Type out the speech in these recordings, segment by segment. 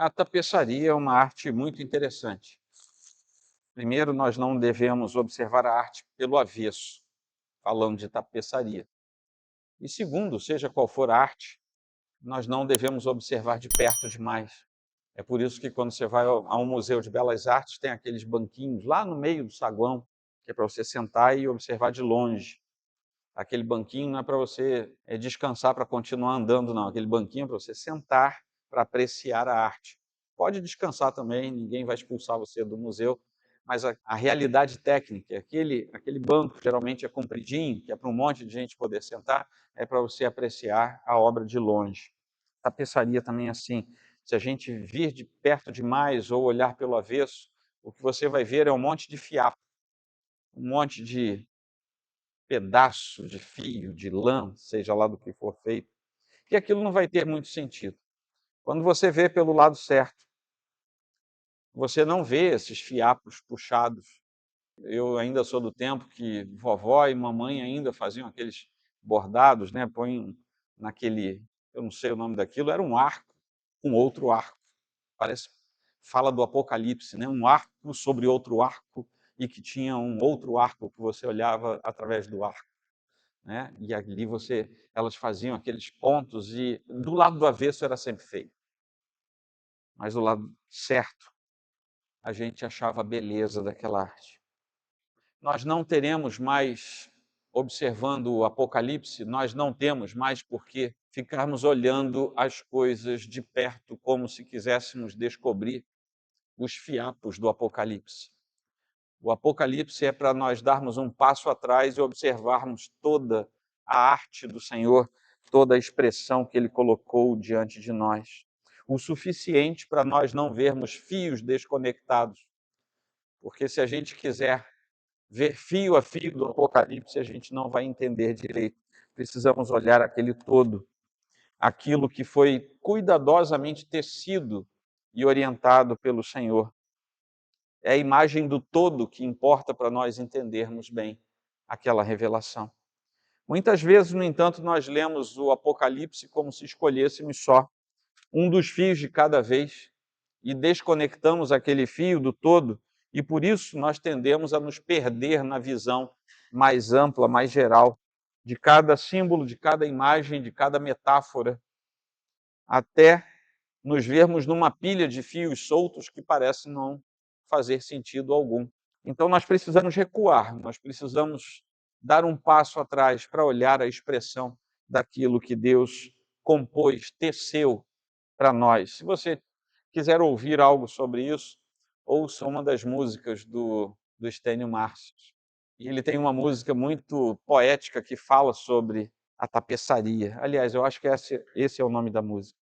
A tapeçaria é uma arte muito interessante. Primeiro, nós não devemos observar a arte pelo avesso, falando de tapeçaria. E segundo, seja qual for a arte, nós não devemos observar de perto demais. É por isso que quando você vai a um museu de belas artes, tem aqueles banquinhos lá no meio do saguão, que é para você sentar e observar de longe. Aquele banquinho não é para você descansar para continuar andando, não. Aquele banquinho é para você sentar para apreciar a arte. Pode descansar também, ninguém vai expulsar você do museu, mas a realidade técnica, aquele banco geralmente é compridinho, que é para um monte de gente poder sentar, é para você apreciar a obra de longe. Tapeçaria também é assim. Se a gente vir de perto demais ou olhar pelo avesso, o que você vai ver é um monte de fiapo, um monte de pedaço de fio, de lã, seja lá do que for feito, que aquilo não vai ter muito sentido. Quando você vê pelo lado certo, você não vê esses fiapos puxados. Eu ainda sou do tempo que vovó e mamãe ainda faziam aqueles bordados, né? Põem naquele, eu não sei o nome daquilo, era um arco com outro arco. Parece, fala do Apocalipse, né? Um arco sobre outro arco e que tinha um outro arco que você olhava através do arco. Né? E ali elas faziam aqueles pontos e do lado do avesso era sempre feio. Mas do lado certo, a gente achava a beleza daquela arte. Nós não teremos mais, observando o Apocalipse, nós não temos mais por que ficarmos olhando as coisas de perto como se quiséssemos descobrir os fiapos do Apocalipse. O Apocalipse é para nós darmos um passo atrás e observarmos toda a arte do Senhor, toda a expressão que Ele colocou diante de nós. O suficiente para nós não vermos fios desconectados, porque se a gente quiser ver fio a fio do Apocalipse, a gente não vai entender direito. Precisamos olhar aquele todo, aquilo que foi cuidadosamente tecido e orientado pelo Senhor. É a imagem do todo que importa para nós entendermos bem aquela revelação. Muitas vezes, no entanto, nós lemos o Apocalipse como se escolhêssemos só um dos fios de cada vez e desconectamos aquele fio do todo, e por isso nós tendemos a nos perder na visão mais ampla, mais geral, de cada símbolo, de cada imagem, de cada metáfora, até nos vermos numa pilha de fios soltos que parece não fazer sentido algum. Então nós precisamos recuar, nós precisamos dar um passo atrás para olhar a expressão daquilo que Deus compôs, teceu para nós. Se você quiser ouvir algo sobre isso, ouça uma das músicas do Estênio Marcius. E ele tem uma música muito poética que fala sobre a tapeçaria. Aliás, eu acho que esse é o nome da música.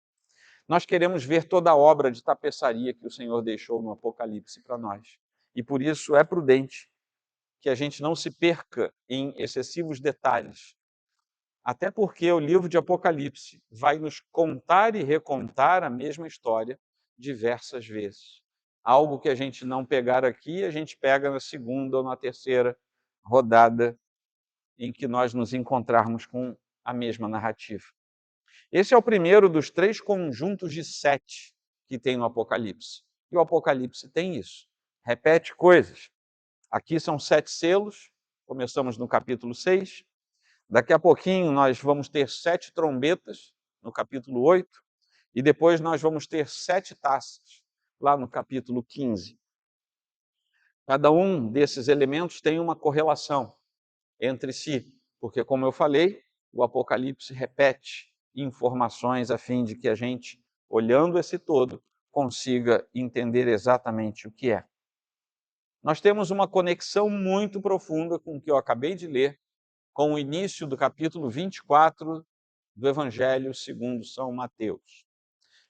Nós queremos ver toda a obra de tapeçaria que o Senhor deixou no Apocalipse para nós. E por isso é prudente que a gente não se perca em excessivos detalhes. Até porque o livro de Apocalipse vai nos contar e recontar a mesma história diversas vezes. Algo que a gente não pegar aqui, a gente pega na segunda ou na terceira rodada em que nós nos encontrarmos com a mesma narrativa. Esse é o primeiro dos 3 conjuntos de 7 que tem no Apocalipse. E o Apocalipse tem isso. Repete coisas. Aqui são 7 selos, começamos no capítulo 6. Daqui a pouquinho nós vamos ter 7 trombetas, no capítulo 8. E depois nós vamos ter 7 taças, lá no capítulo 15. Cada um desses elementos tem uma correlação entre si, porque, como eu falei, o Apocalipse repete informações a fim de que a gente, olhando esse todo, consiga entender exatamente o que é. Nós temos uma conexão muito profunda com o que eu acabei de ler, com o início do capítulo 24 do Evangelho segundo São Mateus.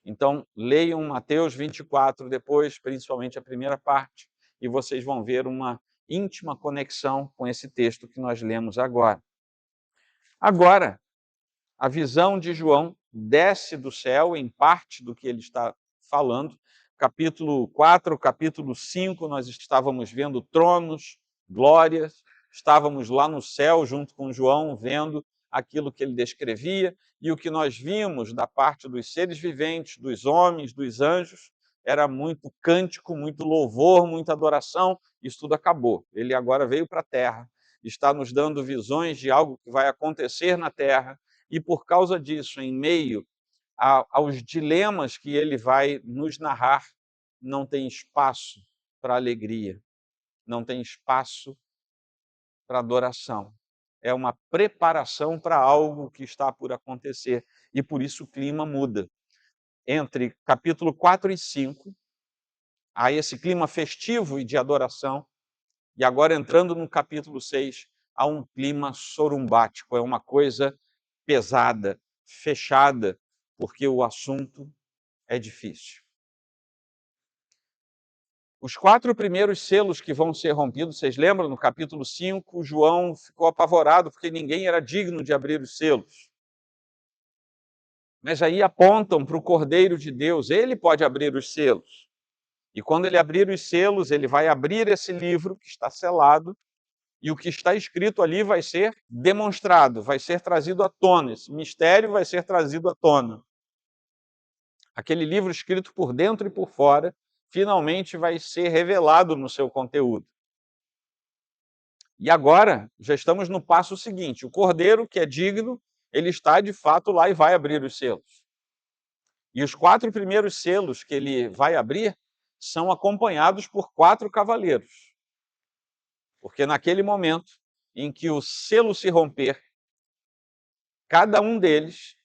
Então, leiam Mateus 24 depois, principalmente a primeira parte, e vocês vão ver uma íntima conexão com esse texto que nós lemos agora. Agora, a visão de João desce do céu em parte do que ele está falando. Capítulo 4, capítulo 5, nós estávamos vendo tronos, glórias, estávamos lá no céu junto com João, vendo aquilo que ele descrevia, e o que nós vimos da parte dos seres viventes, dos homens, dos anjos, era muito cântico, muito louvor, muita adoração. Isso tudo acabou. Ele agora veio para a terra, está nos dando visões de algo que vai acontecer na terra, e por causa disso, em meio aos dilemas que ele vai nos narrar, não tem espaço para alegria, não tem espaço para adoração. É uma preparação para algo que está por acontecer, e por isso o clima muda. Entre capítulo 4 e 5, há esse clima festivo e de adoração, e agora entrando no capítulo 6, há um clima sorumbático, é uma coisa pesada, fechada, porque o assunto é difícil. Os 4 primeiros selos que vão ser rompidos, vocês lembram? No capítulo 5, João ficou apavorado porque ninguém era digno de abrir os selos. Mas aí apontam para o Cordeiro de Deus, ele pode abrir os selos. E quando ele abrir os selos, ele vai abrir esse livro que está selado, e o que está escrito ali vai ser demonstrado, vai ser trazido à tona, esse mistério vai ser trazido à tona. Aquele livro escrito por dentro e por fora, finalmente vai ser revelado no seu conteúdo. E agora, já estamos no passo seguinte, o Cordeiro, que é digno, ele está de fato lá e vai abrir os selos. E os 4 primeiros selos que ele vai abrir são acompanhados por 4 cavaleiros. Porque naquele momento em que o selo se romper, cada um deles,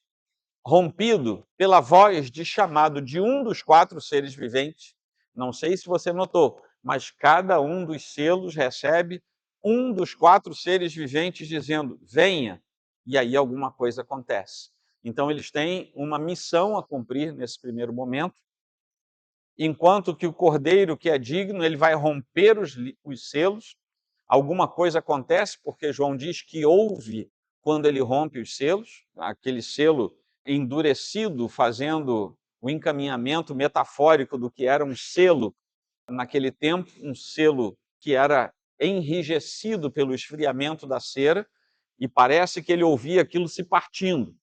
rompido pela voz de chamado de um dos 4 seres viventes, não sei se você notou, mas cada um dos selos recebe um dos 4 seres viventes dizendo, venha, e aí alguma coisa acontece. Então eles têm uma missão a cumprir nesse primeiro momento, enquanto que o Cordeiro, que é digno, ele vai romper os selos, alguma coisa acontece, porque João diz que ouve quando ele rompe os selos, aquele selo endurecido, fazendo o encaminhamento metafórico do que era um selo naquele tempo, um selo que era enrijecido pelo esfriamento da cera, e parece que ele ouvia aquilo se partindo.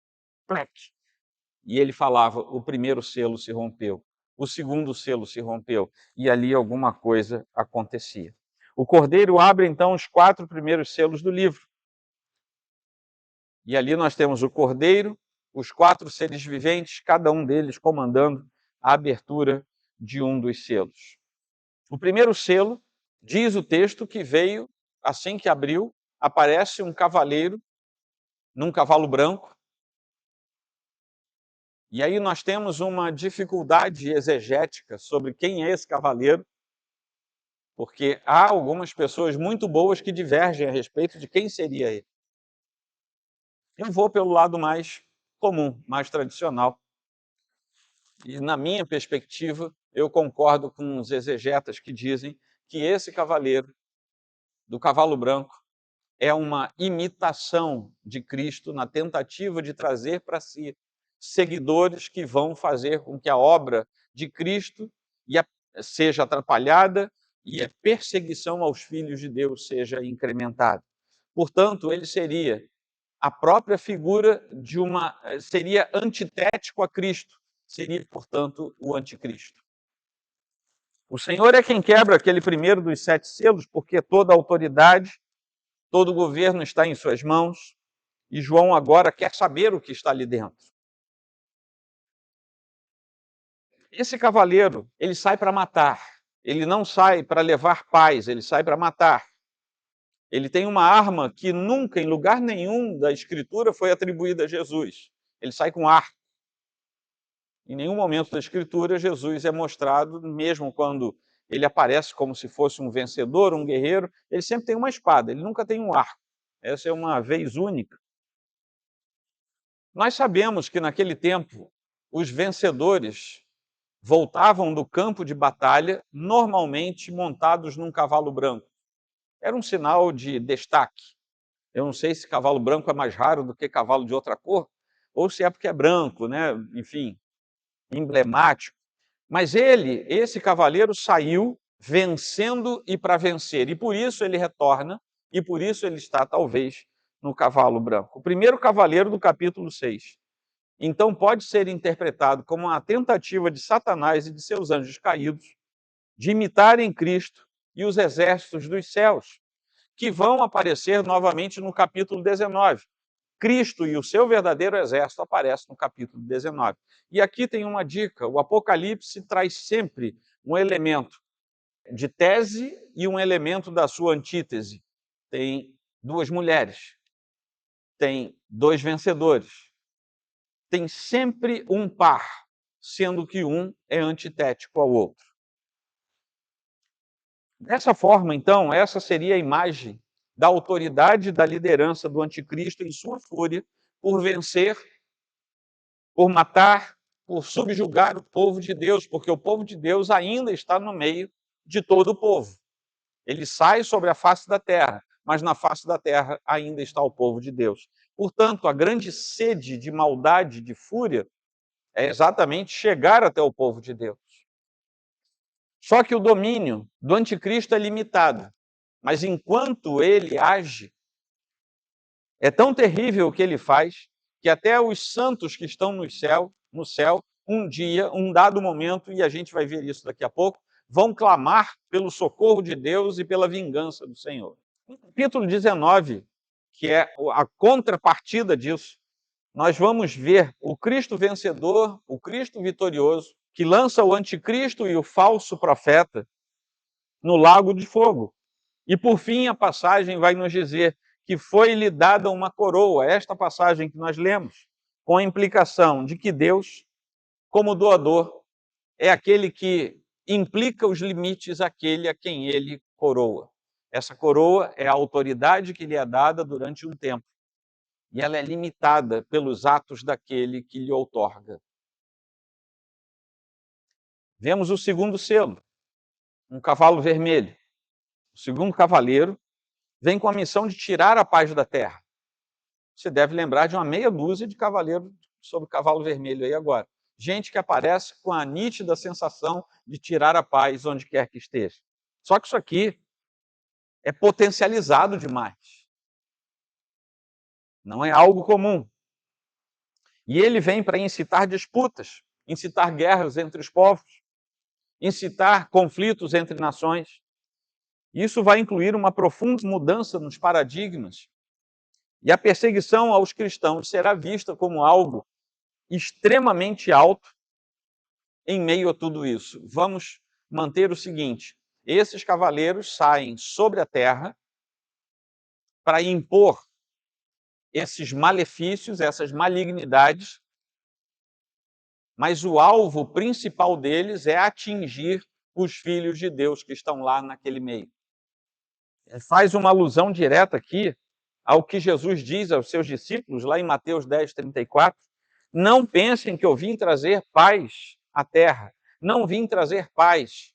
E ele falava, o primeiro selo se rompeu, o segundo selo se rompeu, e ali alguma coisa acontecia. O Cordeiro abre então os 4 primeiros selos do livro. E ali nós temos o Cordeiro, os 4 seres viventes, cada um deles comandando a abertura de um dos selos. O primeiro selo, diz o texto, que veio, assim que abriu, aparece um cavaleiro num cavalo branco. E aí nós temos uma dificuldade exegética sobre quem é esse cavaleiro, porque há algumas pessoas muito boas que divergem a respeito de quem seria ele. Eu vou pelo lado mais comum, mais tradicional. E na minha perspectiva, eu concordo com os exegetas que dizem que esse cavaleiro, do cavalo branco, é uma imitação de Cristo na tentativa de trazer para si seguidores que vão fazer com que a obra de Cristo seja atrapalhada e a perseguição aos filhos de Deus seja incrementada. Portanto, ele seria a própria figura seria antitético a Cristo, seria, portanto, o anticristo. O Senhor é quem quebra aquele primeiro dos 7 selos, porque toda a autoridade, todo o governo está em suas mãos, e João agora quer saber o que está ali dentro. Esse cavaleiro, ele sai para matar, ele não sai para levar paz, ele sai para matar. Ele tem uma arma que nunca, em lugar nenhum da Escritura, foi atribuída a Jesus. Ele sai com arco. Em nenhum momento da Escritura, Jesus é mostrado, mesmo quando ele aparece como se fosse um vencedor, um guerreiro, ele sempre tem uma espada, ele nunca tem um arco. Essa é uma vez única. Nós sabemos que naquele tempo, os vencedores voltavam do campo de batalha, normalmente montados num cavalo branco. Era um sinal de destaque. Eu não sei se cavalo branco é mais raro do que cavalo de outra cor, ou se é porque é branco, né? Enfim, emblemático. Mas esse cavaleiro saiu vencendo e para vencer, e por isso ele retorna, e por isso ele está, talvez, no cavalo branco. O primeiro cavaleiro do capítulo 6. então pode ser interpretado como uma tentativa de Satanás e de seus anjos caídos de imitarem Cristo e os exércitos dos céus, que vão aparecer novamente no capítulo 19. Cristo e o seu verdadeiro exército aparecem no capítulo 19. E aqui tem uma dica: o Apocalipse traz sempre um elemento de tese e um elemento da sua antítese. Tem duas mulheres, tem dois vencedores, tem sempre um par, sendo que um é antitético ao outro. Dessa forma, então, essa seria a imagem da autoridade e da liderança do anticristo em sua fúria por vencer, por matar, por subjugar o povo de Deus, porque o povo de Deus ainda está no meio de todo o povo. Ele sai sobre a face da terra, mas na face da terra ainda está o povo de Deus. Portanto, a grande sede de maldade, de fúria, é exatamente chegar até o povo de Deus. Só que o domínio do anticristo é limitado, mas enquanto ele age, é tão terrível o que ele faz, que até os santos que estão no céu, um dia, um dado momento, e a gente vai ver isso daqui a pouco, vão clamar pelo socorro de Deus e pela vingança do Senhor. No capítulo 19, que é a contrapartida disso, nós vamos ver o Cristo vencedor, o Cristo vitorioso, que lança o anticristo e o falso profeta no lago de fogo. E por fim, a passagem vai nos dizer que foi-lhe dada uma coroa, esta passagem que nós lemos, com a implicação de que Deus, como doador, é aquele que implica os limites àquele a quem ele coroa. Essa coroa é a autoridade que lhe é dada durante um tempo, e ela é limitada pelos atos daquele que lhe outorga. Vemos o segundo selo, um cavalo vermelho. O segundo cavaleiro vem com a missão de tirar a paz da terra. Você deve lembrar de uma meia dúzia de cavaleiros sobre cavalo vermelho aí agora. Gente que aparece com a nítida sensação de tirar a paz onde quer que esteja. Só que isso aqui é potencializado demais. Não é algo comum. E ele vem para incitar disputas, incitar guerras entre os povos, incitar conflitos entre nações. Isso vai incluir uma profunda mudança nos paradigmas. E a perseguição aos cristãos será vista como algo extremamente alto em meio a tudo isso. Vamos manter o seguinte: esses cavaleiros saem sobre a terra para impor esses malefícios, essas malignidades, mas o alvo principal deles é atingir os filhos de Deus que estão lá naquele meio. Faz uma alusão direta aqui ao que Jesus diz aos seus discípulos, lá em Mateus 10:34. Não pensem que eu vim trazer paz à terra. Não vim trazer paz,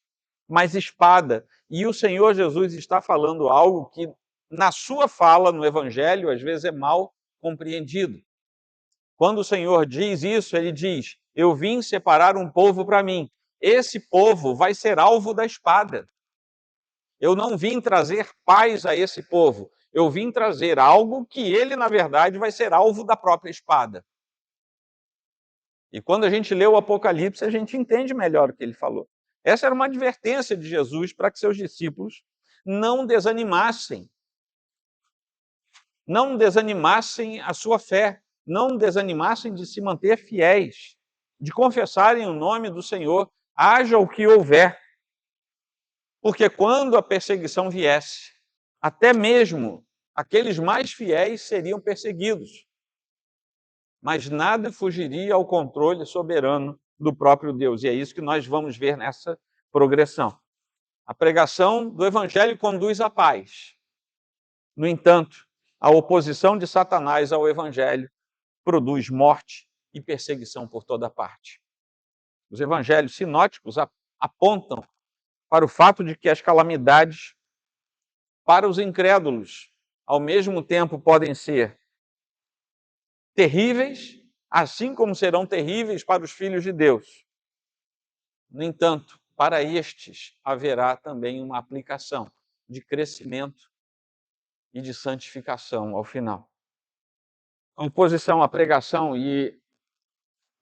mas espada. E o Senhor Jesus está falando algo que, na sua fala no Evangelho, às vezes é mal compreendido. Quando o Senhor diz isso, ele diz: eu vim separar um povo para mim. Esse povo vai ser alvo da espada. Eu não vim trazer paz a esse povo. Eu vim trazer algo que ele, na verdade, vai ser alvo da própria espada. E quando a gente lê o Apocalipse, a gente entende melhor o que ele falou. Essa era uma advertência de Jesus para que seus discípulos não desanimassem a sua fé, não desanimassem de se manter fiéis, de confessarem o nome do Senhor, haja o que houver. Porque quando a perseguição viesse, até mesmo aqueles mais fiéis seriam perseguidos. Mas nada fugiria ao controle soberano do próprio Deus. E é isso que nós vamos ver nessa progressão. A pregação do Evangelho conduz à paz. No entanto, a oposição de Satanás ao Evangelho produz morte e perseguição por toda parte. Os evangelhos sinóticos apontam para o fato de que as calamidades para os incrédulos, ao mesmo tempo, podem ser terríveis, assim como serão terríveis para os filhos de Deus. No entanto, para estes haverá também uma aplicação de crescimento e de santificação ao final. A oposição à pregação e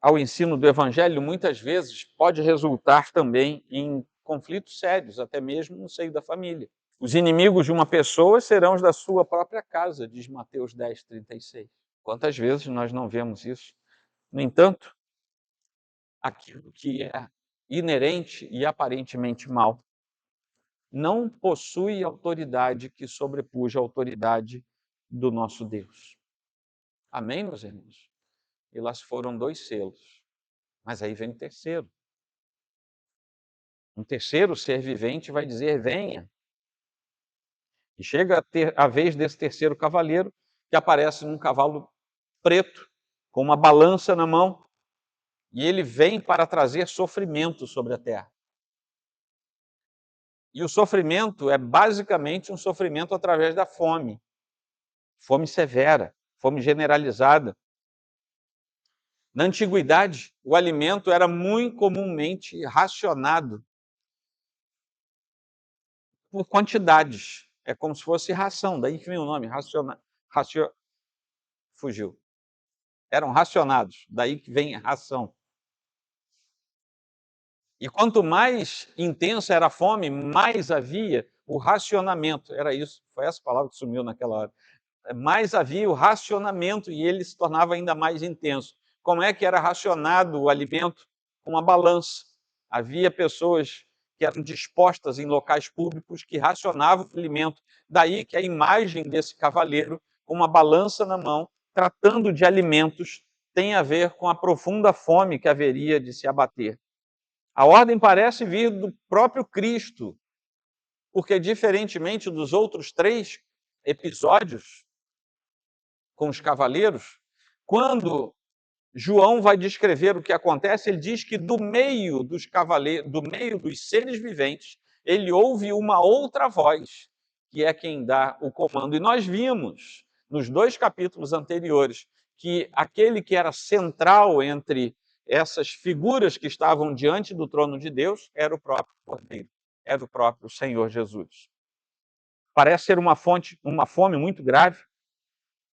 ao ensino do Evangelho, muitas vezes pode resultar também em conflitos sérios, até mesmo no seio da família. Os inimigos de uma pessoa serão os da sua própria casa, diz Mateus 10:36. Quantas vezes nós não vemos isso? No entanto, aquilo que é inerente e aparentemente mal não possui autoridade que sobrepuja a autoridade do nosso Deus. Amém, meus irmãos? E lá se foram 2 selos. Mas aí vem o terceiro. Um terceiro ser vivente vai dizer: venha. E chega a vez desse terceiro cavaleiro, que aparece num cavalo preto, com uma balança na mão, e ele vem para trazer sofrimento sobre a terra. E o sofrimento é basicamente um sofrimento através da fome. Fome severa, fome generalizada. Na antiguidade, o alimento era muito comumente racionado por quantidades. É como se fosse ração, daí que vem o nome, fugiu. Eram racionados, daí que vem ração. E quanto mais intensa era a fome, mais havia o racionamento. Era isso, foi essa palavra que sumiu naquela hora. Mais havia o racionamento e ele se tornava ainda mais intenso. Como é que era racionado o alimento? Com uma balança. Havia pessoas que eram dispostas em locais públicos que racionavam o alimento. Daí que a imagem desse cavaleiro, com uma balança na mão, tratando de alimentos, tem a ver com a profunda fome que haveria de se abater. A ordem parece vir do próprio Cristo, porque, diferentemente dos outros 3 episódios com os cavaleiros, quando João vai descrever o que acontece, ele diz que do meio dos cavaleiros, do meio dos seres viventes, ele ouve uma outra voz, que é quem dá o comando. E nós vimos, nos 2 capítulos anteriores, que aquele que era central entre essas figuras que estavam diante do trono de Deus era o próprio Cordeiro, era o próprio Senhor Jesus. Parece ser uma fome muito grave,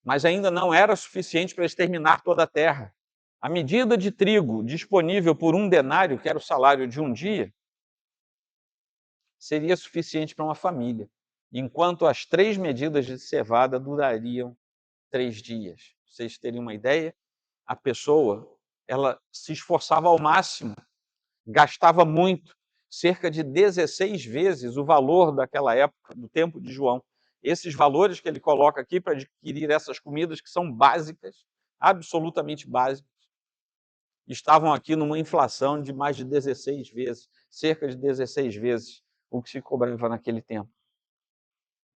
mas ainda não era suficiente para exterminar toda a terra. A medida de trigo disponível por 1 denário, que era o salário de um dia, seria suficiente para uma família, enquanto as 3 medidas de cevada durariam 3 dias. Pra vocês terem uma ideia, a pessoa, ela se esforçava ao máximo, gastava muito, cerca de 16 vezes o valor daquela época, do tempo de João. Esses valores que ele coloca aqui para adquirir essas comidas que são básicas, absolutamente básicas, estavam aqui numa inflação de mais de 16 vezes, cerca de 16 vezes o que se cobrava naquele tempo.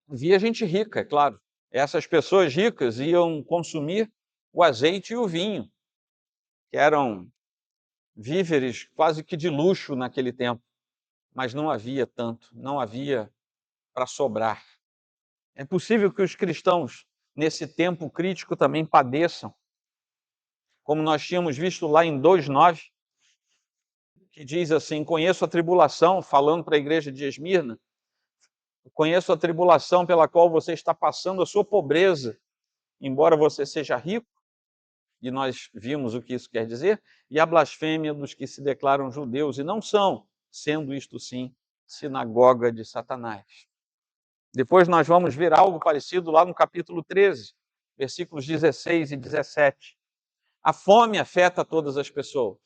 Havia gente rica, é claro. Essas pessoas ricas iam consumir o azeite e o vinho, que eram víveres quase que de luxo naquele tempo, mas não havia tanto, não havia para sobrar. É possível que os cristãos, nesse tempo crítico, também padeçam, como nós tínhamos visto lá em 2:9, que diz assim: conheço a tribulação, falando para a igreja de Esmirna, conheço a tribulação pela qual você está passando, a sua pobreza, embora você seja rico, e nós vimos o que isso quer dizer, e a blasfêmia dos que se declaram judeus e não são, sendo isto sim, sinagoga de Satanás. Depois nós vamos ver algo parecido lá no capítulo 13, versículos 16 e 17. A fome afeta todas as pessoas.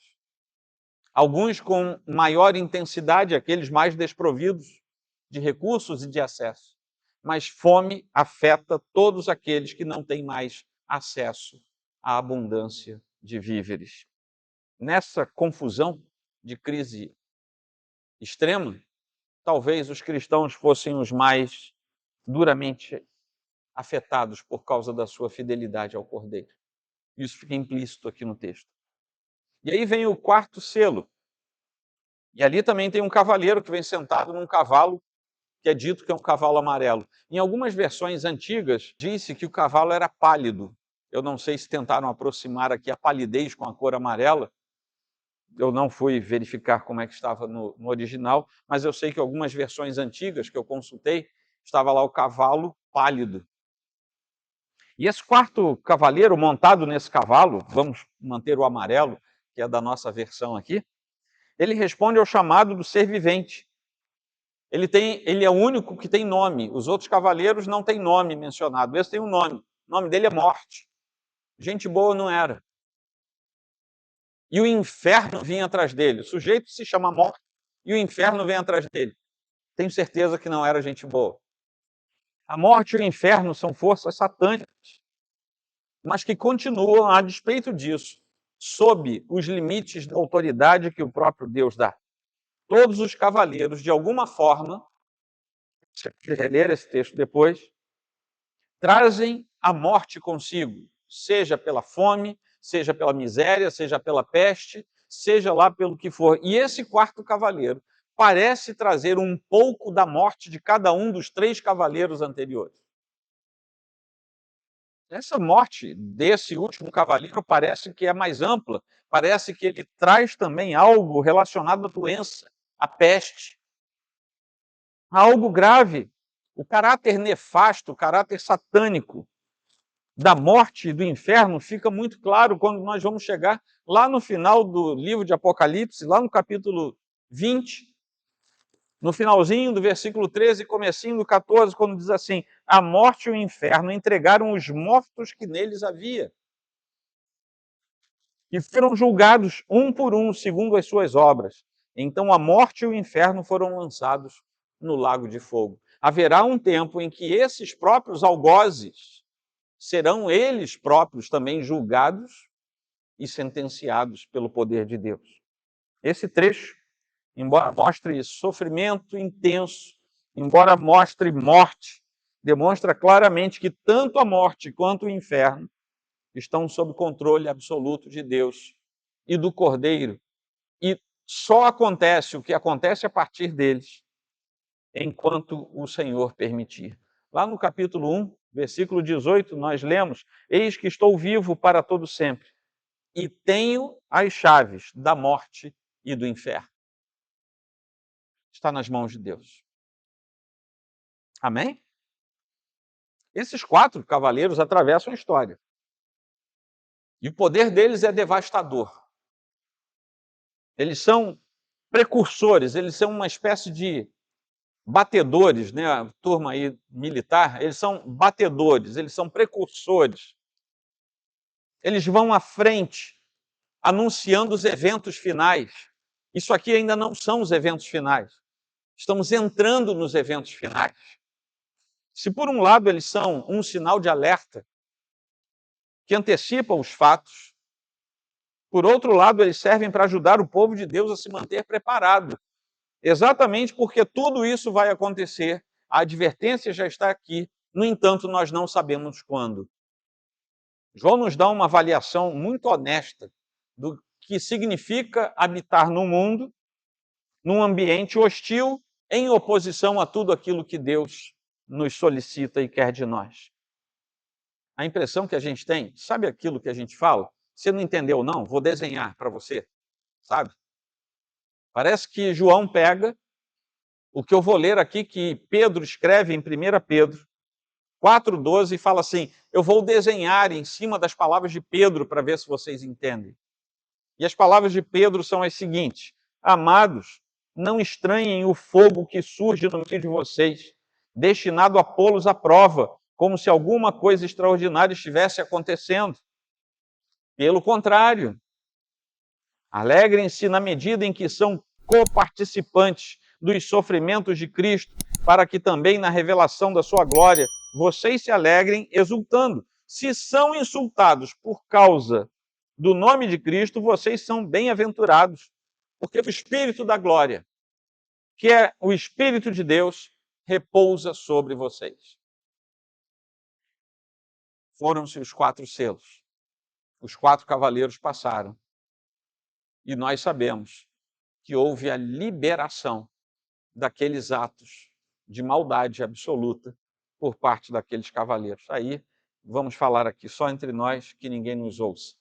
Alguns com maior intensidade, aqueles mais desprovidos de recursos e de acesso. Mas fome afeta todos aqueles que não têm mais acesso à abundância de víveres. Nessa confusão de crise extrema, talvez os cristãos fossem os mais duramente afetados por causa da sua fidelidade ao Cordeiro. Isso fica implícito aqui no texto. E aí vem o 4º selo. E ali também tem um cavaleiro que vem sentado num cavalo que é dito que é um cavalo amarelo. Em algumas versões antigas, disse que o cavalo era pálido. Eu não sei se tentaram aproximar aqui a palidez com a cor amarela. Eu não fui verificar como é que estava no original, mas eu sei que algumas versões antigas que eu consultei, estava lá o cavalo pálido. E esse 4º cavaleiro montado nesse cavalo, vamos manter o amarelo, que é da nossa versão aqui, ele responde ao chamado do ser vivente. Ele é o único que tem nome. Os outros cavaleiros não têm nome mencionado. Esse tem um nome. O nome dele é Morte. Gente boa não era. E o inferno vinha atrás dele. O sujeito se chama Morte e o inferno vem atrás dele. Tenho certeza que não era gente boa. A morte e o inferno são forças satânicas, mas que continuam, a despeito disso, sob os limites da autoridade que o próprio Deus dá. Todos os cavaleiros, de alguma forma, se você reler esse texto depois, trazem a morte consigo, seja pela fome, seja pela miséria, seja pela peste, seja lá pelo que for. E esse quarto cavaleiro parece trazer um pouco da morte de cada um dos 3 cavaleiros anteriores. Essa morte desse último cavaleiro parece que é mais ampla, parece que ele traz também algo relacionado à doença, à peste, a algo grave. O caráter nefasto, o caráter satânico da morte e do inferno fica muito claro quando nós vamos chegar lá no final do livro de Apocalipse, lá no capítulo 20, no finalzinho do versículo 13 e comecinho do 14, quando diz assim: a morte e o inferno entregaram os mortos que neles havia, e foram julgados um por um, segundo as suas obras. Então a morte e o inferno foram lançados no lago de fogo. Haverá um tempo em que esses próprios algozes serão eles próprios também julgados e sentenciados pelo poder de Deus. Esse trecho, embora mostre sofrimento intenso, embora mostre morte, demonstra claramente que tanto a morte quanto o inferno estão sob controle absoluto de Deus e do Cordeiro. E só acontece o que acontece a partir deles, enquanto o Senhor permitir. Lá no capítulo 1, versículo 18, nós lemos: eis que estou vivo para todo sempre, e tenho as chaves da morte e do inferno. Está nas mãos de Deus. Amém? Esses 4 cavaleiros atravessam a história. E o poder deles é devastador. Eles são precursores, eles são uma espécie de batedores, né? A turma aí militar, eles são batedores, eles são precursores. Eles vão à frente, anunciando os eventos finais. Isso aqui ainda não são os eventos finais. Estamos entrando nos eventos finais. Se por um lado eles são um sinal de alerta que antecipa os fatos, por outro lado eles servem para ajudar o povo de Deus a se manter preparado. Exatamente porque tudo isso vai acontecer, a advertência já está aqui, no entanto nós não sabemos quando. João nos dá uma avaliação muito honesta do que significa habitar no mundo, num ambiente hostil, em oposição a tudo aquilo que Deus nos solicita e quer de nós. A impressão que a gente tem, sabe aquilo que a gente fala? Você não entendeu não? Vou desenhar para você, sabe? Parece que João pega o que eu vou ler aqui, que Pedro escreve em 1 Pedro 4,12 e fala assim: eu vou desenhar em cima das palavras de Pedro para ver se vocês entendem. E as palavras de Pedro são as seguintes: amados, não estranhem o fogo que surge no meio de vocês, destinado a pô-los à prova, como se alguma coisa extraordinária estivesse acontecendo. Pelo contrário, alegrem-se na medida em que são coparticipantes dos sofrimentos de Cristo, para que também na revelação da sua glória vocês se alegrem exultando. Se são insultados por causa do nome de Cristo, vocês são bem-aventurados, porque o Espírito da glória, que é o Espírito de Deus, repousa sobre vocês. Foram-se os 4 selos. Os 4 cavaleiros passaram. E nós sabemos que houve a liberação daqueles atos de maldade absoluta por parte daqueles cavaleiros. Aí, vamos falar aqui só entre nós, que ninguém nos ouça.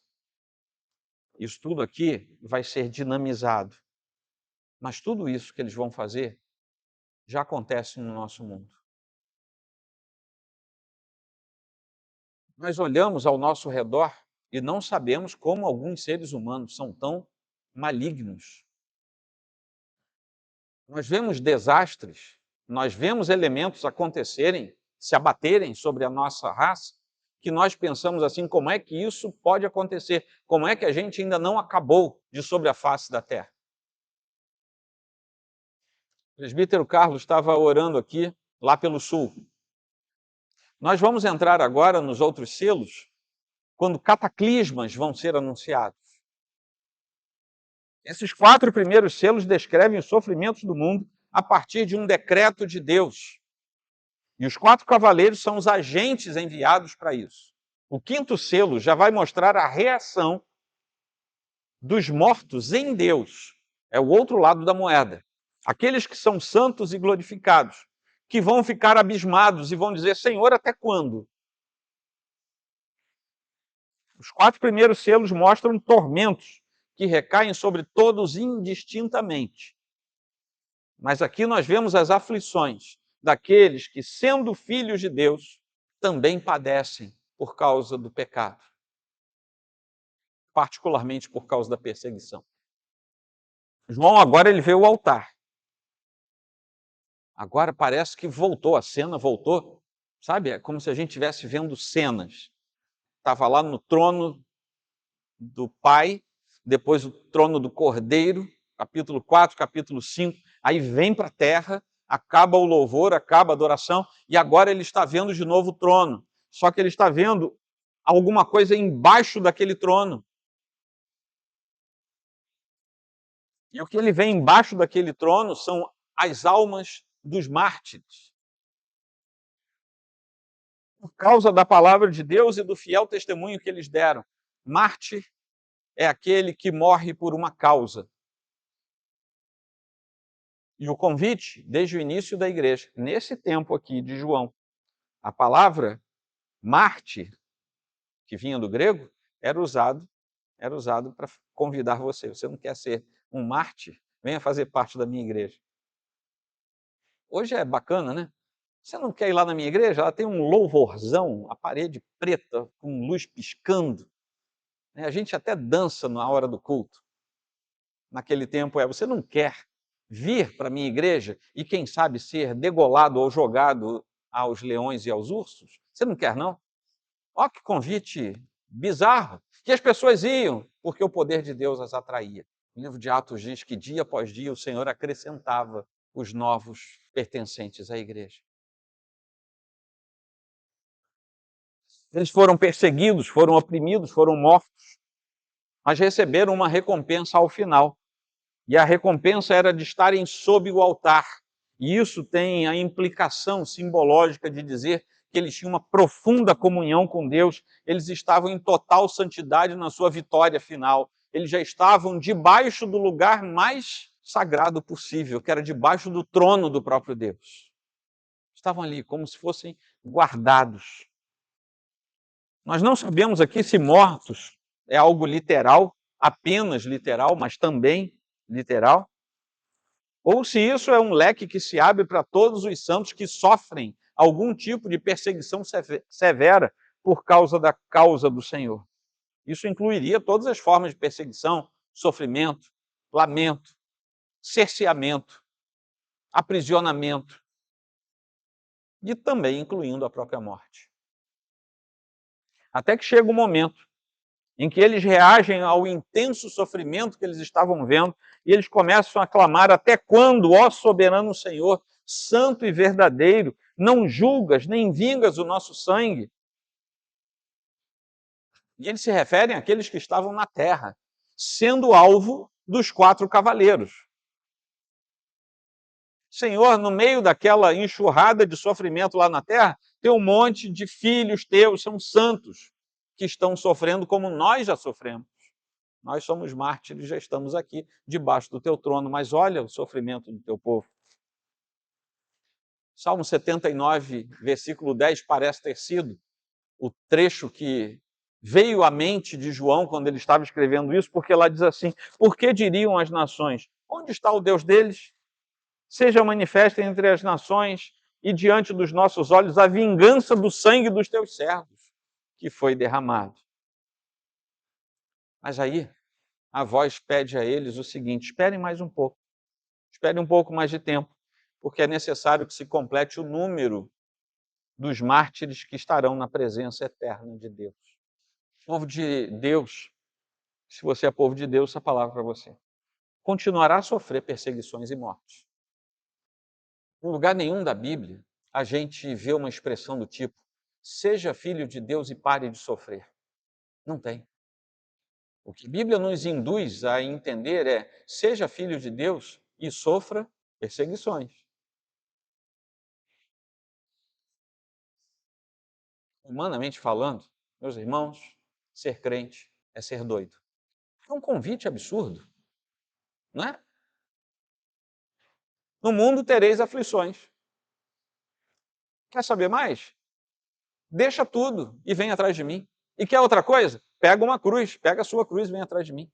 Isso tudo aqui vai ser dinamizado. Mas tudo isso que eles vão fazer já acontece no nosso mundo. Nós olhamos ao nosso redor E não sabemos como alguns seres humanos são tão malignos. Nós vemos desastres, nós vemos elementos acontecerem, se abaterem sobre a nossa raça, que nós pensamos assim: como é que isso pode acontecer? Como é que a gente ainda não acabou de sobre a face da terra? O presbítero Carlos estava orando aqui, lá pelo sul. Nós vamos entrar agora nos outros selos, quando cataclismas vão ser anunciados. Esses 4 primeiros selos descrevem os sofrimentos do mundo a partir de um decreto de Deus. E os 4 cavaleiros são os agentes enviados para isso. O 5º selo já vai mostrar a reação dos mortos em Deus. É o outro lado da moeda. Aqueles que são santos e glorificados, que vão ficar abismados e vão dizer: Senhor, até quando? Os 4 primeiros selos mostram tormentos que recaem sobre todos indistintamente. Mas aqui nós vemos as aflições daqueles que, sendo filhos de Deus, também padecem por causa do pecado, particularmente por causa da perseguição. João agora ele vê o altar. Agora parece que voltou, a cena voltou, sabe? É como se a gente estivesse vendo cenas. Estava lá no trono do Pai, depois o trono do Cordeiro, capítulo 4, capítulo 5, aí vem para a terra, acaba o louvor, acaba a adoração, e agora ele está vendo de novo o trono. Só que ele está vendo alguma coisa embaixo daquele trono. E o que ele vê embaixo daquele trono são as almas dos mártires. Por causa da palavra de Deus e do fiel testemunho que eles deram. Mártir é aquele que morre por uma causa. E o convite, desde o início da igreja, nesse tempo aqui de João, a palavra mártir, que vinha do grego, era usado para convidar você. Você não quer ser um mártir? Venha fazer parte da minha igreja. Hoje é bacana, né? Você não quer ir lá na minha igreja? Ela tem um louvorzão, a parede preta, com luz piscando. A gente até dança na hora do culto. Naquele tempo você não quer vir para a minha igreja e, quem sabe, ser degolado ou jogado aos leões e aos ursos? Você não quer, não? Olha que convite bizarro. Que as pessoas iam, porque o poder de Deus as atraía. O livro de Atos diz que dia após dia o Senhor acrescentava os novos pertencentes à igreja. Eles foram perseguidos, foram oprimidos, foram mortos, mas receberam uma recompensa ao final. E a recompensa era de estarem sob o altar. E isso tem a implicação simbológica de dizer que eles tinham uma profunda comunhão com Deus, eles estavam em total santidade na sua vitória final. Eles já estavam debaixo do lugar mais sagrado possível, que era debaixo do trono do próprio Deus. Estavam ali como se fossem guardados. Nós não sabemos aqui se mortos é algo literal, apenas literal, mas também literal, ou se isso é um leque que se abre para todos os santos que sofrem algum tipo de perseguição severa por causa da causa do Senhor. Isso incluiria todas as formas de perseguição, sofrimento, lamento, cerceamento, aprisionamento e também incluindo a própria morte. Até que chega um momento em que eles reagem ao intenso sofrimento que eles estavam vendo e eles começam a clamar: até quando, ó soberano Senhor, santo e verdadeiro, não julgas nem vingas o nosso sangue? E eles se referem àqueles que estavam na terra, sendo alvo dos 4 cavaleiros. Senhor, no meio daquela enxurrada de sofrimento lá na terra, tem um monte de filhos teus, são santos, que estão sofrendo como nós já sofremos. Nós somos mártires, já estamos aqui debaixo do teu trono, mas olha o sofrimento do teu povo. Salmo 79, versículo 10, parece ter sido o trecho que veio à mente de João quando ele estava escrevendo isso, porque lá diz assim: por que diriam as nações, onde está o Deus deles? Seja manifesta entre as nações e diante dos nossos olhos a vingança do sangue dos teus servos, que foi derramado. Mas aí a voz pede a eles o seguinte: esperem mais um pouco, esperem um pouco mais de tempo, porque é necessário que se complete o número dos mártires que estarão na presença eterna de Deus. O povo de Deus, se você é povo de Deus, essa palavra para você, continuará a sofrer perseguições e mortes. Em lugar nenhum da Bíblia, a gente vê uma expressão do tipo: seja filho de Deus e pare de sofrer. Não tem. O que a Bíblia nos induz a entender é: seja filho de Deus e sofra perseguições. Humanamente falando, meus irmãos, ser crente é ser doido. É um convite absurdo, não é? No mundo tereis aflições. Quer saber mais? Deixa tudo e vem atrás de mim. E quer outra coisa? Pega uma cruz, pega a sua cruz e vem atrás de mim.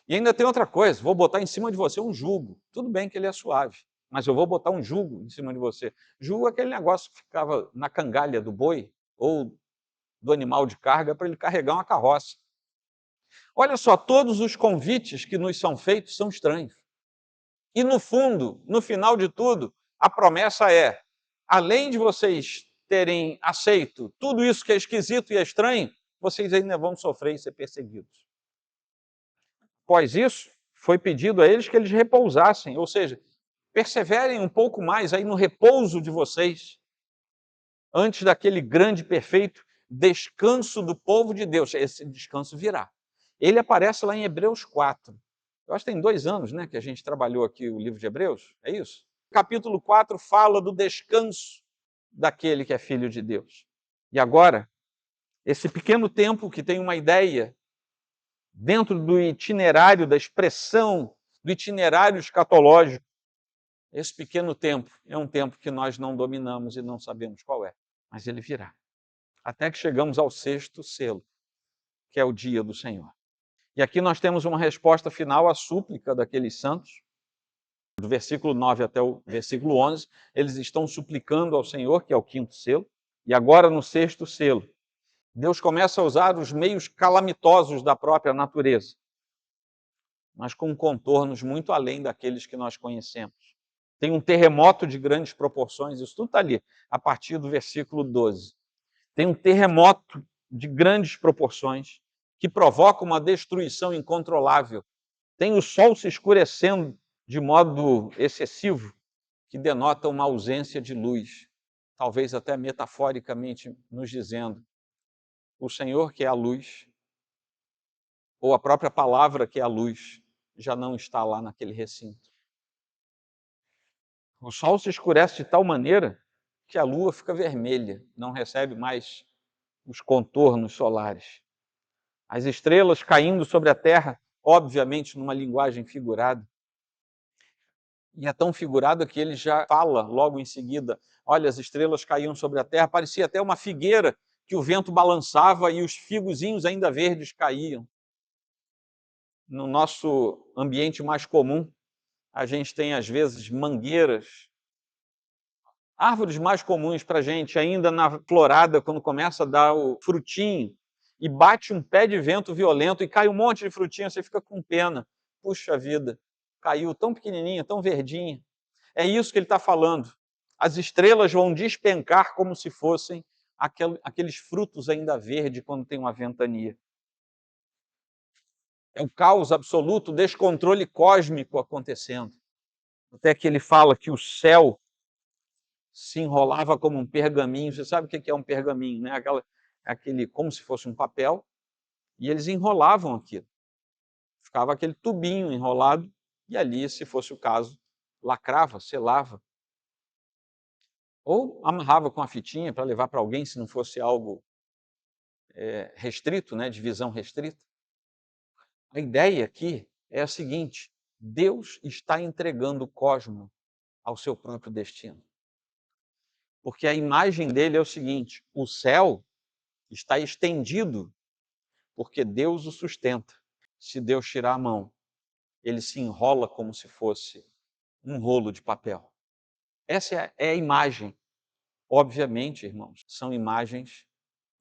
E ainda tem outra coisa, vou botar em cima de você um jugo. Tudo bem que ele é suave, mas eu vou botar um jugo em cima de você. Jugo é aquele negócio que ficava na cangalha do boi ou do animal de carga para ele carregar uma carroça. Olha só, todos os convites que nos são feitos são estranhos. E no fundo, no final de tudo, a promessa é: além de vocês terem aceito tudo isso que é esquisito e é estranho, vocês ainda vão sofrer e ser perseguidos. Após isso, foi pedido a eles que eles repousassem, ou seja, perseverem um pouco mais aí no repouso de vocês, antes daquele grande e perfeito descanso do povo de Deus. Esse descanso virá. Ele aparece lá em Hebreus 4. Eu acho que tem 2 anos, né, que a gente trabalhou aqui o livro de Hebreus, é isso? O capítulo 4 fala do descanso daquele que é filho de Deus. E agora, esse pequeno tempo que tem uma ideia dentro do itinerário, da expressão do itinerário escatológico, esse pequeno tempo é um tempo que nós não dominamos e não sabemos qual é, mas ele virá. Até que chegamos ao 6º selo, que é o dia do Senhor. E aqui nós temos uma resposta final à súplica daqueles santos. Do versículo 9 até o versículo 11, eles estão suplicando ao Senhor, que é o 5º selo, e agora no 6º selo, Deus começa a usar os meios calamitosos da própria natureza, mas com contornos muito além daqueles que nós conhecemos. Tem um terremoto de grandes proporções, isso tudo está ali, a partir do versículo 12. Tem um terremoto de grandes proporções que provoca uma destruição incontrolável. Tem o sol se escurecendo de modo excessivo, que denota uma ausência de luz, talvez até metaforicamente nos dizendo: o Senhor, que é a luz, ou a própria palavra, que é a luz, já não está lá naquele recinto. O sol se escurece de tal maneira que a lua fica vermelha, não recebe mais os contornos solares. As estrelas caindo sobre a terra, obviamente numa linguagem figurada. E é tão figurada que ele já fala logo em seguida: olha, as estrelas caíam sobre a terra, parecia até uma figueira que o vento balançava e os figozinhos ainda verdes caíam. No nosso ambiente mais comum, a gente tem às vezes mangueiras, árvores mais comuns para a gente, ainda na florada, quando começa a dar o frutinho, e bate um pé de vento violento e cai um monte de frutinha, você fica com pena. Puxa vida, caiu tão pequenininha, tão verdinha. É isso que ele está falando. As estrelas vão despencar como se fossem aqueles frutos ainda verdes quando tem uma ventania. É o caos absoluto, o descontrole cósmico acontecendo. Até que ele fala que o céu se enrolava como um pergaminho. Você sabe o que é um pergaminho, né? Aquele, como se fosse um papel, e eles enrolavam aquilo. Ficava aquele tubinho enrolado, e ali, se fosse o caso, lacrava, selava. Ou amarrava com a fitinha para levar para alguém, se não fosse algo restrito, né, de visão restrita. A ideia aqui é a seguinte: Deus está entregando o cosmos ao seu próprio destino. Porque a imagem dele é o seguinte: o céu está estendido porque Deus o sustenta. Se Deus tirar a mão, ele se enrola como se fosse um rolo de papel. Essa é a imagem. Obviamente, irmãos, são imagens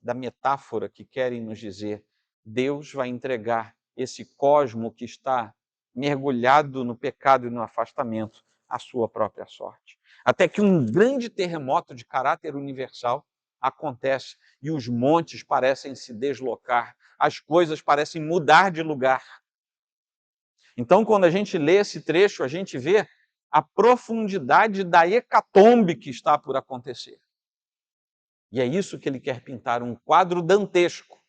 da metáfora que querem nos dizer: Deus vai entregar esse cosmo que está mergulhado no pecado e no afastamento à sua própria sorte. Até que um grande terremoto de caráter universal acontece e os montes parecem se deslocar, as coisas parecem mudar de lugar. Então, quando a gente lê esse trecho, a gente vê a profundidade da hecatombe que está por acontecer. E é isso que ele quer pintar, um quadro dantesco,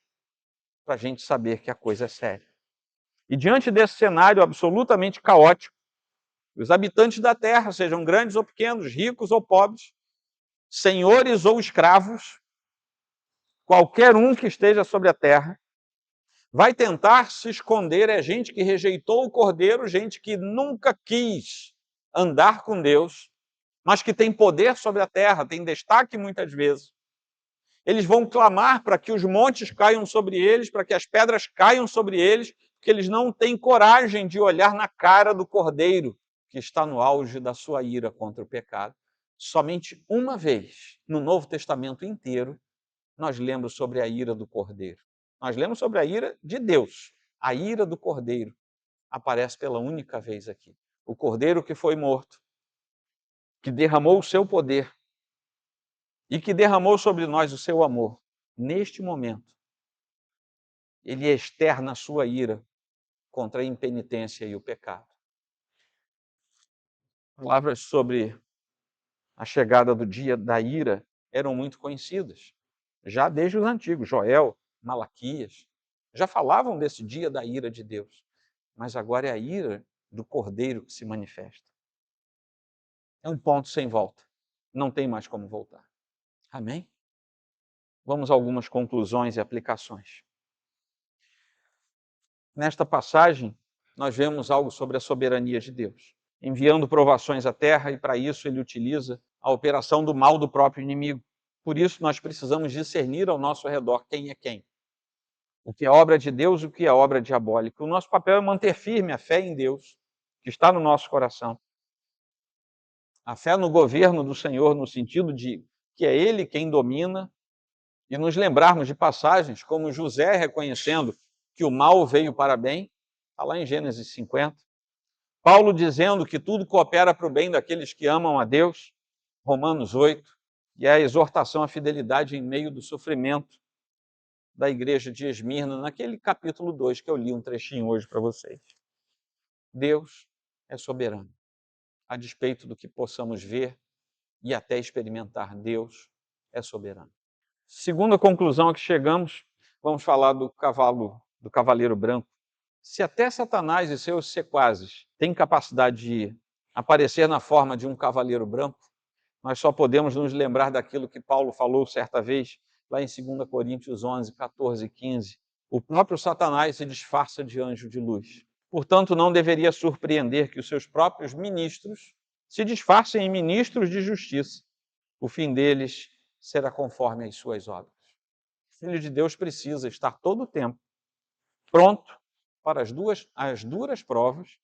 para a gente saber que a coisa é séria. E diante desse cenário absolutamente caótico, os habitantes da terra, sejam grandes ou pequenos, ricos ou pobres, senhores ou escravos, qualquer um que esteja sobre a terra, vai tentar se esconder. É gente que rejeitou o Cordeiro, gente que nunca quis andar com Deus, mas que tem poder sobre a terra, tem destaque muitas vezes. Eles vão clamar para que os montes caiam sobre eles, para que as pedras caiam sobre eles, porque eles não têm coragem de olhar na cara do Cordeiro, que está no auge da sua ira contra o pecado. Somente uma vez, no Novo Testamento inteiro, nós lemos sobre a ira do Cordeiro. Nós lemos sobre a ira de Deus. A ira do Cordeiro aparece pela única vez aqui. O Cordeiro que foi morto, que derramou o seu poder e que derramou sobre nós o seu amor. Neste momento, ele externa a sua ira contra a impenitência e o pecado. Palavras sobre a chegada do dia da ira eram muito conhecidas, já desde os antigos. Joel, Malaquias, já falavam desse dia da ira de Deus. Mas agora é a ira do Cordeiro que se manifesta. É um ponto sem volta. Não tem mais como voltar. Amém? Vamos a algumas conclusões e aplicações. Nesta passagem, nós vemos algo sobre a soberania de Deus, enviando provações à terra, e para isso ele utiliza a operação do mal do próprio inimigo. Por isso nós precisamos discernir ao nosso redor quem é quem. O que é obra de Deus e o que é obra diabólica. O nosso papel é manter firme a fé em Deus, que está no nosso coração. A fé no governo do Senhor, no sentido de que é Ele quem domina, e nos lembrarmos de passagens como José reconhecendo que o mal veio para bem, está lá em Gênesis 50. Paulo dizendo que tudo coopera para o bem daqueles que amam a Deus, Romanos 8, e a exortação à fidelidade em meio do sofrimento da igreja de Esmirna, naquele capítulo 2 que eu li um trechinho hoje para vocês. Deus é soberano, a despeito do que possamos ver e até experimentar. Deus é soberano. Segunda conclusão a que chegamos, vamos falar do cavaleiro branco. Se até Satanás e seus sequazes têm capacidade de aparecer na forma de um cavaleiro branco, nós só podemos nos lembrar daquilo que Paulo falou certa vez, lá em 2 Coríntios 11, 14 e 15. O próprio Satanás se disfarça de anjo de luz. Portanto, não deveria surpreender que os seus próprios ministros se disfarcem em ministros de justiça. O fim deles será conforme as suas obras. O Filho de Deus precisa estar todo o tempo pronto para as duras provas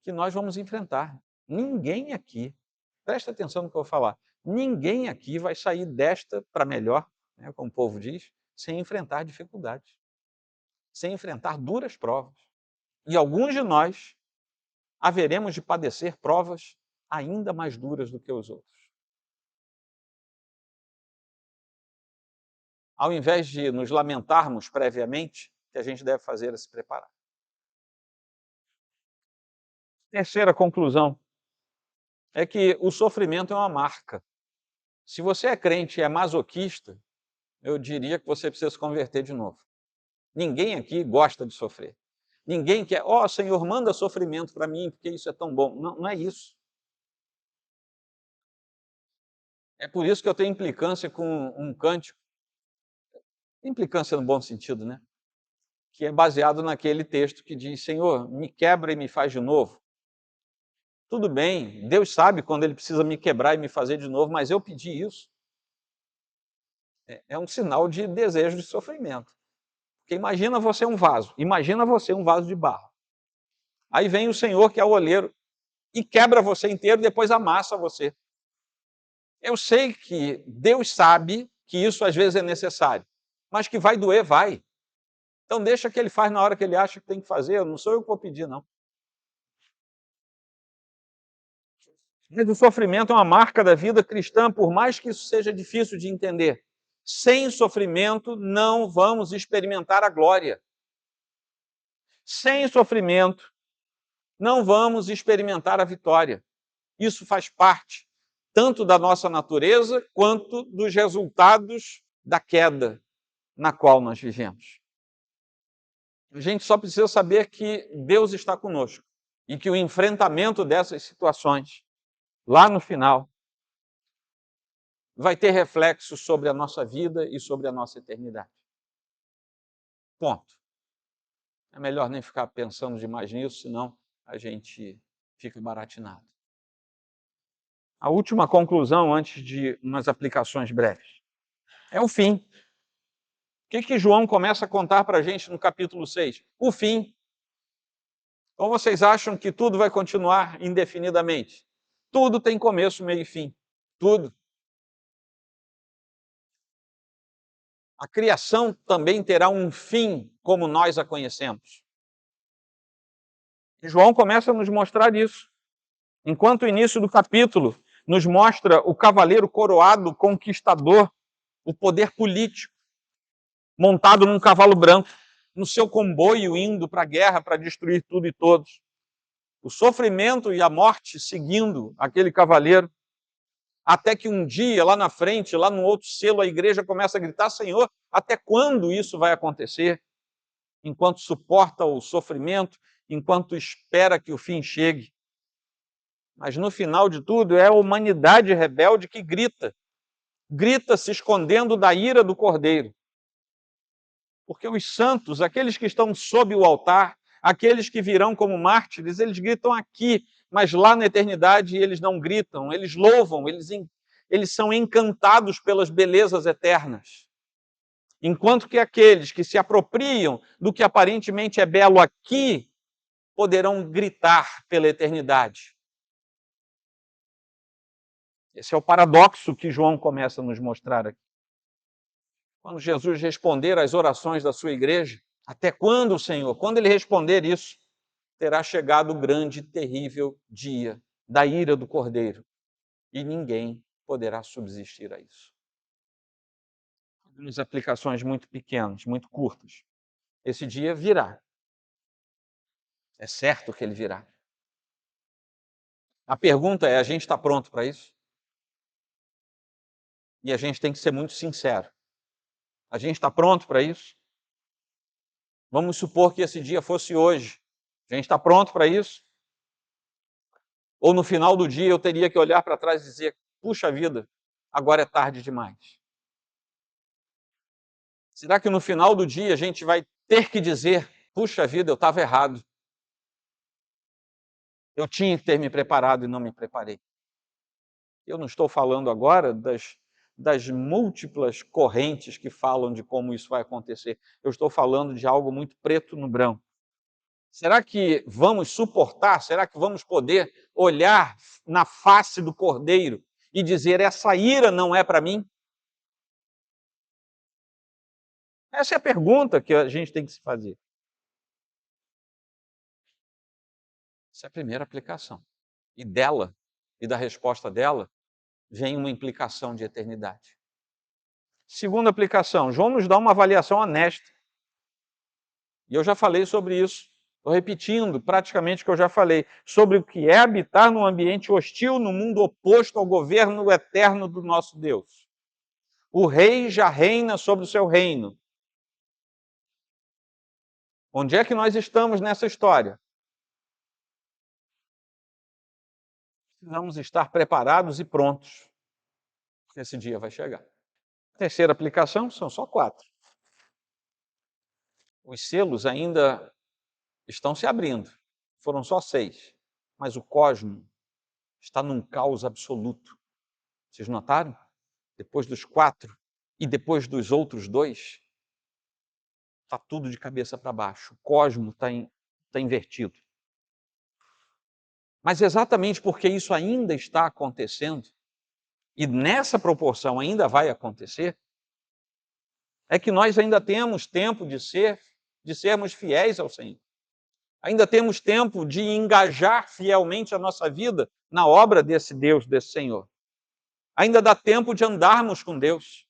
que nós vamos enfrentar. Ninguém aqui, presta atenção no que eu vou falar, ninguém aqui vai sair desta para melhor, né, como o povo diz, sem enfrentar dificuldades, sem enfrentar duras provas. E alguns de nós haveremos de padecer provas ainda mais duras do que os outros. Ao invés de nos lamentarmos previamente, o que a gente deve fazer é se preparar. Terceira conclusão é que o sofrimento é uma marca. Se você é crente e é masoquista, eu diria que você precisa se converter de novo. Ninguém aqui gosta de sofrer. Ninguém quer, Senhor, manda sofrimento para mim, porque isso é tão bom. Não, não é isso. É por isso que eu tenho implicância com um cântico. Implicância no bom sentido, né? Que é baseado naquele texto que diz, Senhor, me quebra e me faz de novo. Tudo bem, Deus sabe quando Ele precisa me quebrar e me fazer de novo, mas eu pedi isso. É um sinal de desejo de sofrimento. Porque imagina você um vaso de barro. Aí vem o Senhor, que é o oleiro, e quebra você inteiro, depois amassa você. Eu sei que Deus sabe que isso às vezes é necessário, mas que vai doer, vai. Então deixa que ele faz na hora que ele acha que tem que fazer, não sou eu que vou pedir, não. Mas o sofrimento é uma marca da vida cristã, por mais que isso seja difícil de entender. Sem sofrimento não vamos experimentar a glória. Sem sofrimento não vamos experimentar a vitória. Isso faz parte tanto da nossa natureza quanto dos resultados da queda na qual nós vivemos. A gente só precisa saber que Deus está conosco e que o enfrentamento dessas situações, lá no final, vai ter reflexo sobre a nossa vida e sobre a nossa eternidade. Ponto. É melhor nem ficar pensando demais nisso, senão a gente fica baratinado. A última conclusão, antes de umas aplicações breves, é o fim. O que João começa a contar para a gente no capítulo 6? O fim. Ou vocês acham que tudo vai continuar indefinidamente? Tudo tem começo, meio e fim. Tudo. A criação também terá um fim, como nós a conhecemos. E João começa a nos mostrar isso. Enquanto o início do capítulo nos mostra o cavaleiro coroado, conquistador, o poder político, montado num cavalo branco, no seu comboio indo para a guerra para destruir tudo e todos. O sofrimento e a morte seguindo aquele cavaleiro, até que um dia, lá na frente, lá no outro selo, a igreja começa a gritar: Senhor, até quando isso vai acontecer? Enquanto suporta o sofrimento, enquanto espera que o fim chegue. Mas no final de tudo é a humanidade rebelde que grita. Grita se escondendo da ira do Cordeiro. Porque os santos, aqueles que estão sob o altar, aqueles que virão como mártires, eles gritam aqui, mas lá na eternidade eles não gritam, eles louvam, eles são encantados pelas belezas eternas. Enquanto que aqueles que se apropriam do que aparentemente é belo aqui, poderão gritar pela eternidade. Esse é o paradoxo que João começa a nos mostrar aqui. Quando Jesus responder às orações da sua igreja, até quando, Senhor? Quando ele responder isso, terá chegado o grande e terrível dia da ira do Cordeiro, e ninguém poderá subsistir a isso. Algumas aplicações muito pequenas, muito curtas. Esse dia virá. É certo que ele virá. A pergunta é: a gente está pronto para isso? E a gente tem que ser muito sincero. A gente está pronto para isso? Vamos supor que esse dia fosse hoje. A gente está pronto para isso? Ou no final do dia eu teria que olhar para trás e dizer: puxa vida, agora é tarde demais? Será que no final do dia a gente vai ter que dizer: puxa vida, eu estava errado. Eu tinha que ter me preparado e não me preparei? Eu não estou falando agora das múltiplas correntes que falam de como isso vai acontecer. Eu estou falando de algo muito preto no branco. Será que vamos suportar? Será que vamos poder olhar na face do Cordeiro e dizer: essa ira não é para mim? Essa é a pergunta que a gente tem que se fazer. Essa é a primeira aplicação. E dela, e da resposta dela, vem uma implicação de eternidade. Segunda aplicação, João nos dá uma avaliação honesta. E eu já falei sobre isso. Estou repetindo praticamente o que eu já falei, sobre o que é habitar num ambiente hostil, no mundo oposto ao governo eterno do nosso Deus. O rei já reina sobre o seu reino. Onde é que nós estamos nessa história? Precisamos estar preparados e prontos, porque esse dia vai chegar. Terceira aplicação, são só 4. Os selos ainda estão se abrindo. Foram só 6. Mas o cosmos está num caos absoluto. Vocês notaram? Depois dos 4 e depois dos outros 2, está tudo de cabeça para baixo. O cosmos está invertido. Mas exatamente porque isso ainda está acontecendo, e nessa proporção ainda vai acontecer, é que nós ainda temos tempo de ser de sermos fiéis ao Senhor. Ainda temos tempo de engajar fielmente a nossa vida na obra desse Deus, desse Senhor. Ainda dá tempo de andarmos com Deus.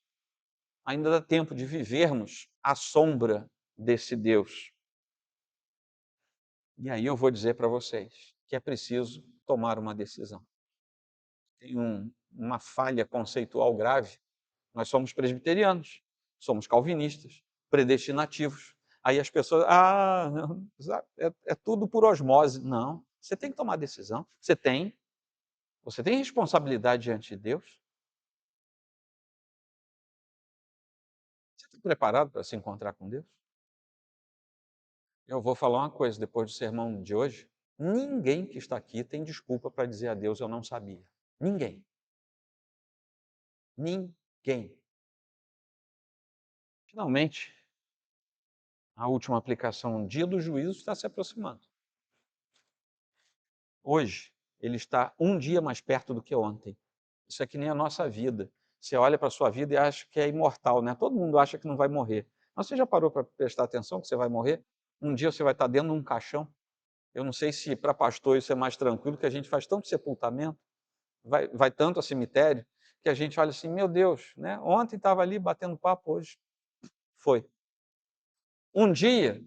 Ainda dá tempo de vivermos à sombra desse Deus. E aí eu vou dizer para vocês que é preciso tomar uma decisão. Tem uma falha conceitual grave. Nós somos presbiterianos, somos calvinistas, predestinativos. Aí as pessoas, não, é tudo por osmose. Não, você tem que tomar decisão. Você tem responsabilidade diante de Deus. Você está preparado para se encontrar com Deus? Eu vou falar uma coisa depois do sermão de hoje. Ninguém que está aqui tem desculpa para dizer a Deus eu não sabia. Ninguém. Ninguém. Finalmente, a última aplicação, o dia do juízo está se aproximando. Hoje, ele está um dia mais perto do que ontem. Isso é que nem a nossa vida. Você olha para a sua vida e acha que é imortal, né? Todo mundo acha que não vai morrer. Mas você já parou para prestar atenção que você vai morrer? Um dia você vai estar dentro de um caixão. Eu não sei se para pastor isso é mais tranquilo, que a gente faz tanto sepultamento, vai tanto a cemitério, que a gente olha assim, meu Deus, né? Ontem estava ali batendo papo, hoje foi. Um dia,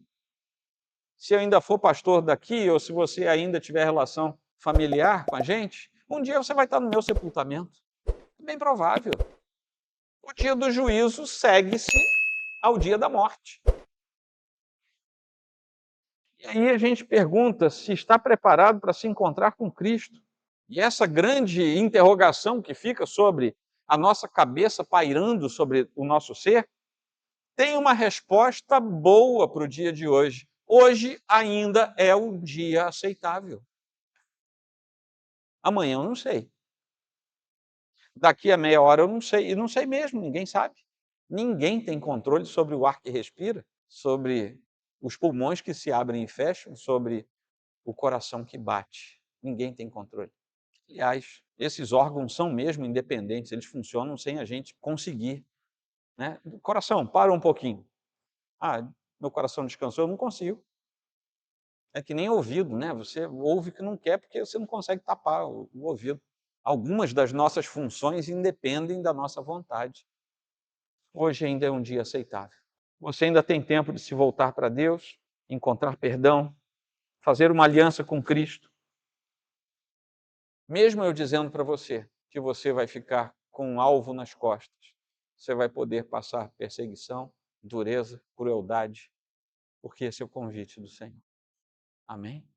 se eu ainda for pastor daqui, ou se você ainda tiver relação familiar com a gente, um dia você vai estar no meu sepultamento. Bem provável. O dia do juízo segue-se ao dia da morte. E aí a gente pergunta se está preparado para se encontrar com Cristo. E essa grande interrogação que fica sobre a nossa cabeça pairando sobre o nosso ser, tem uma resposta boa para o dia de hoje. Hoje ainda é o dia aceitável. Amanhã eu não sei. Daqui a meia hora eu não sei. E não sei mesmo, ninguém sabe. Ninguém tem controle sobre o ar que respira, sobre os pulmões que se abrem e fecham, sobre o coração que bate. Ninguém tem controle. Aliás, esses órgãos são mesmo independentes, eles funcionam sem a gente conseguir. Né? Coração, para um pouquinho. Meu coração descansou, eu não consigo. É que nem ouvido, né? Você ouve que não quer porque você não consegue tapar o ouvido. Algumas das nossas funções independem da nossa vontade. Hoje ainda é um dia aceitável. Você ainda tem tempo de se voltar para Deus, encontrar perdão, fazer uma aliança com Cristo. Mesmo eu dizendo para você que você vai ficar com um alvo nas costas, você vai poder passar perseguição, dureza, crueldade, porque esse é o convite do Senhor. Amém?